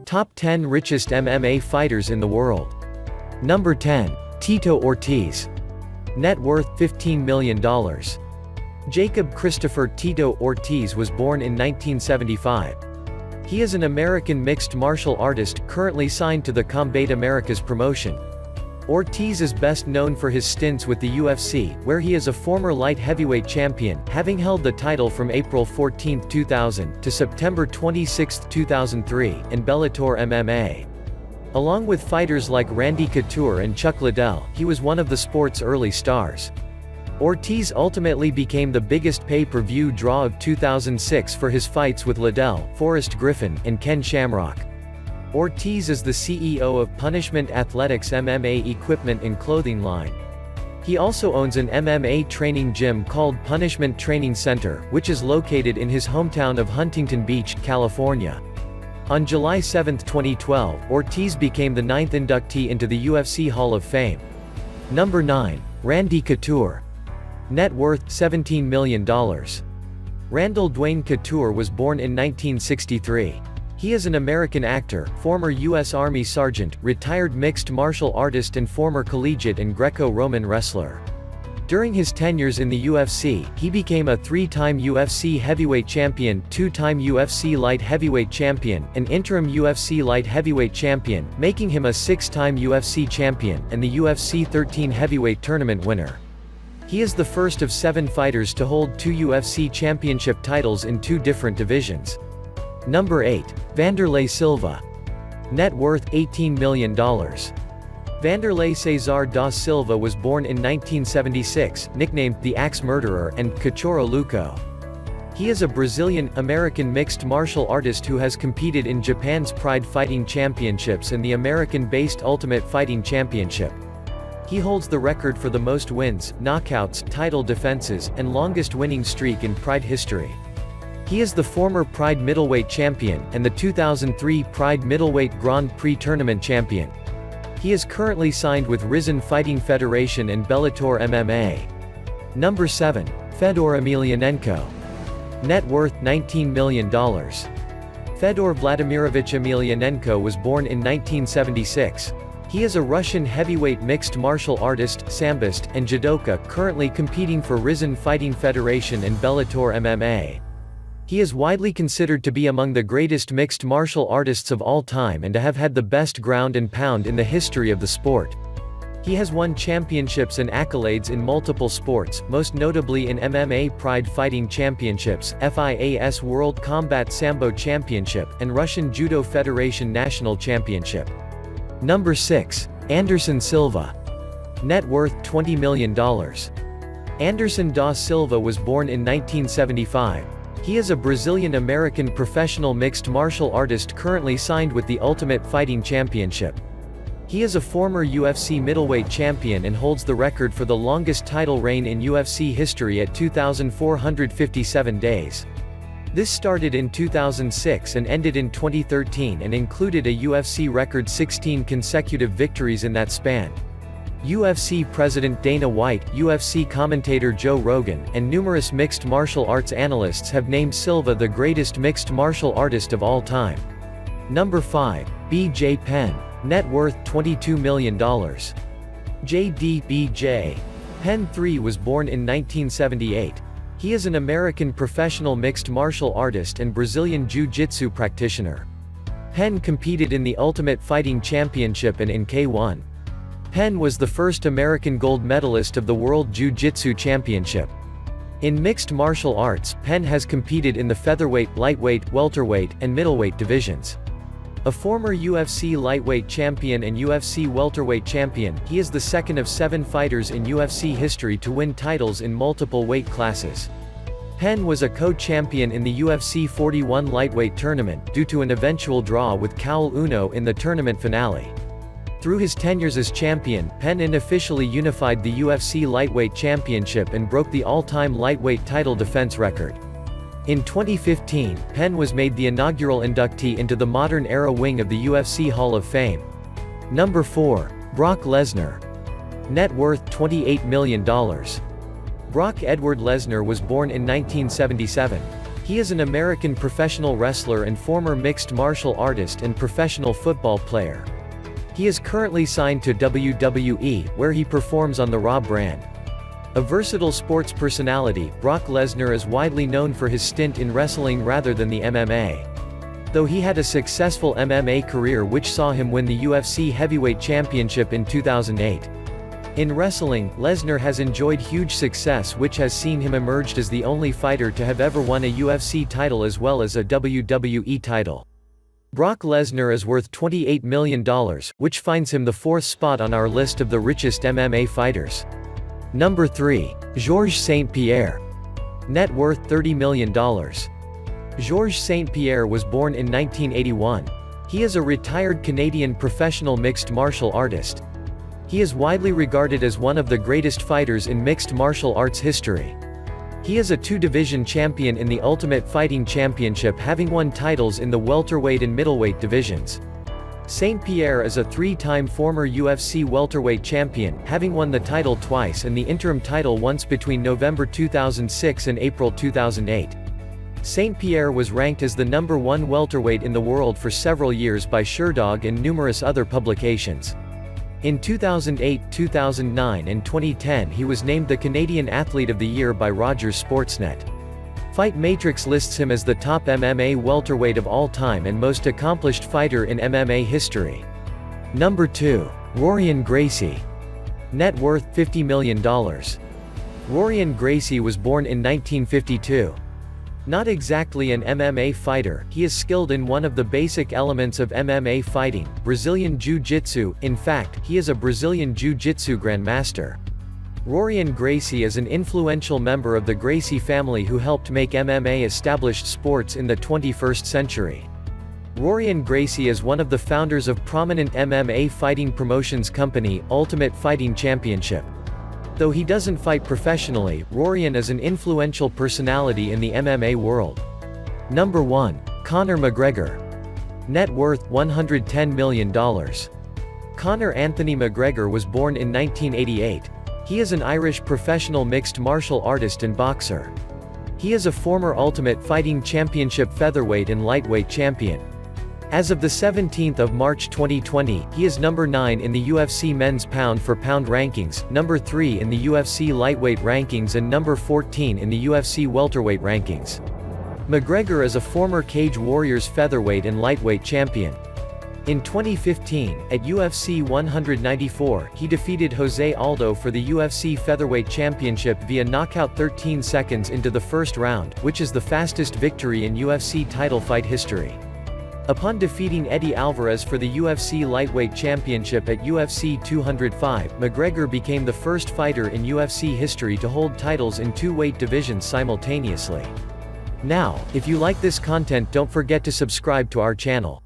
Top 10 Richest MMA Fighters in the World. Number 10. Tito Ortiz. Net worth $15 million. Jacob Christopher Tito Ortiz was born in 1975. He is an American mixed martial artist, currently signed to the Combat Americas promotion. Ortiz is best known for his stints with the UFC, where he is a former light heavyweight champion, having held the title from April 14, 2000, to September 26, 2003, in Bellator MMA. Along with fighters like Randy Couture and Chuck Liddell, he was one of the sport's early stars. Ortiz ultimately became the biggest pay-per-view draw of 2006 for his fights with Liddell, Forrest Griffin, and Ken Shamrock. Ortiz is the CEO of Punishment Athletics MMA equipment and clothing line. He also owns an MMA training gym called Punishment Training Center, which is located in his hometown of Huntington Beach, California. On July 7, 2012, Ortiz became the 9th inductee into the UFC Hall of Fame. Number 9. Randy Couture. Net worth $17 million. Randall Dwayne Couture was born in 1963. He is an American actor, former U.S. Army Sergeant, retired mixed martial artist and former collegiate and Greco-Roman wrestler. During his tenures in the UFC, he became a 3-time UFC heavyweight champion, 2-time UFC light heavyweight champion, an interim UFC light heavyweight champion, making him a 6-time UFC champion, and the UFC 13 heavyweight tournament winner. He is the first of 7 fighters to hold 2 UFC championship titles in 2 different divisions. Number 8. Vanderlei Silva. Net worth $18 million. Vanderlei Cesar da Silva was born in 1976, nicknamed the Axe Murderer and Cachorro Louco. He is a Brazilian-American mixed martial artist who has competed in Japan's Pride Fighting Championships and the American-based Ultimate Fighting Championship. He holds the record for the most wins, knockouts, title defenses, and longest winning streak in Pride history. He is the former Pride Middleweight Champion, and the 2003 Pride Middleweight Grand Prix Tournament Champion. He is currently signed with Rizin Fighting Federation and Bellator MMA. Number 7. Fedor Emelianenko. Net worth $19 million. Fedor Vladimirovich Emelianenko was born in 1976. He is a Russian heavyweight mixed martial artist, sambist, and judoka currently competing for Rizin Fighting Federation and Bellator MMA. He is widely considered to be among the greatest mixed martial artists of all time and to have had the best ground and pound in the history of the sport. He has won championships and accolades in multiple sports, most notably in MMA Pride Fighting Championships, FIAS World Combat Sambo Championship, and Russian Judo Federation National Championship. Number 6. Anderson Silva. Net worth $20 million. Anderson da Silva was born in 1975. He is a Brazilian-American professional mixed martial artist currently signed with the Ultimate Fighting Championship. He is a former UFC middleweight champion and holds the record for the longest title reign in UFC history at 2,457 days. This started in 2006 and ended in 2013 and included a UFC record 16 consecutive victories in that span. UFC President Dana White, UFC commentator Joe Rogan, and numerous mixed martial arts analysts have named Silva the greatest mixed martial artist of all time. Number 5. B.J. Penn. Net worth $22 million. J.D.B.J. Penn III was born in 1978. He is an American professional mixed martial artist and Brazilian Jiu-Jitsu practitioner. Penn competed in the Ultimate Fighting Championship and in K1. Penn was the first American gold medalist of the World Jiu-Jitsu Championship. In mixed martial arts, Penn has competed in the featherweight, lightweight, welterweight, and middleweight divisions. A former UFC lightweight champion and UFC welterweight champion, he is the second of 7 fighters in UFC history to win titles in multiple weight classes. Penn was a co-champion in the UFC 41 lightweight tournament, due to an eventual draw with Caol Uno in the tournament finale. Through his tenures as champion, Penn unofficially unified the UFC lightweight championship and broke the all-time lightweight title defense record. In 2015, Penn was made the inaugural inductee into the Modern Era wing of the UFC Hall of Fame. Number 4. Brock Lesnar. Net worth $28 million. Brock Edward Lesnar was born in 1977. He is an American professional wrestler and former mixed martial artist and professional football player. He is currently signed to WWE, where he performs on the Raw brand. A versatile sports personality, Brock Lesnar is widely known for his stint in wrestling rather than the MMA. Though he had a successful MMA career which saw him win the UFC Heavyweight Championship in 2008. In wrestling, Lesnar has enjoyed huge success which has seen him emerged as the only fighter to have ever won a UFC title as well as a WWE title. Brock Lesnar is worth $28 million, which finds him the 4th spot on our list of the richest MMA fighters. Number 3. Georges St-Pierre. Net worth $30 million. Georges St-Pierre was born in 1981. He is a retired Canadian professional mixed martial artist. He is widely regarded as one of the greatest fighters in mixed martial arts history. He is a 2-division champion in the Ultimate Fighting Championship, having won titles in the welterweight and middleweight divisions. St-Pierre is a 3-time former UFC welterweight champion, having won the title twice and the interim title once between November 2006 and April 2008. St-Pierre was ranked as the number 1 welterweight in the world for several years by Sherdog and numerous other publications. In 2008, 2009 and 2010 he was named the Canadian Athlete of the Year by Rogers Sportsnet. Fight Matrix lists him as the top MMA welterweight of all time and most accomplished fighter in MMA history. Number 2. Rorion Gracie. Net worth $50 million. Rorion Gracie was born in 1952. Not exactly an MMA fighter, he is skilled in one of the basic elements of MMA fighting, Brazilian Jiu-Jitsu. In fact, he is a Brazilian Jiu-Jitsu grandmaster. Rorion Gracie is an influential member of the Gracie family who helped make MMA established sports in the 21st century. Rorion Gracie is one of the founders of prominent MMA fighting promotions company, Ultimate Fighting Championship. Though he doesn't fight professionally, Rorion is an influential personality in the MMA world. Number 1. Conor McGregor. Net worth $110 million. Conor Anthony McGregor was born in 1988. He is an Irish professional mixed martial artist and boxer. He is a former Ultimate Fighting Championship featherweight and lightweight champion. As of the 17th of March 2020, he is number 9 in the UFC Men's Pound for Pound rankings, number 3 in the UFC Lightweight rankings and number 14 in the UFC Welterweight rankings. McGregor is a former Cage Warriors featherweight and lightweight champion. In 2015, at UFC 194, he defeated Jose Aldo for the UFC Featherweight Championship via knockout 13 seconds into the first round, which is the fastest victory in UFC title fight history. Upon defeating Eddie Alvarez for the UFC Lightweight Championship at UFC 205, McGregor became the first fighter in UFC history to hold titles in 2 weight divisions simultaneously. Now, if you like this content, don't forget to subscribe to our channel.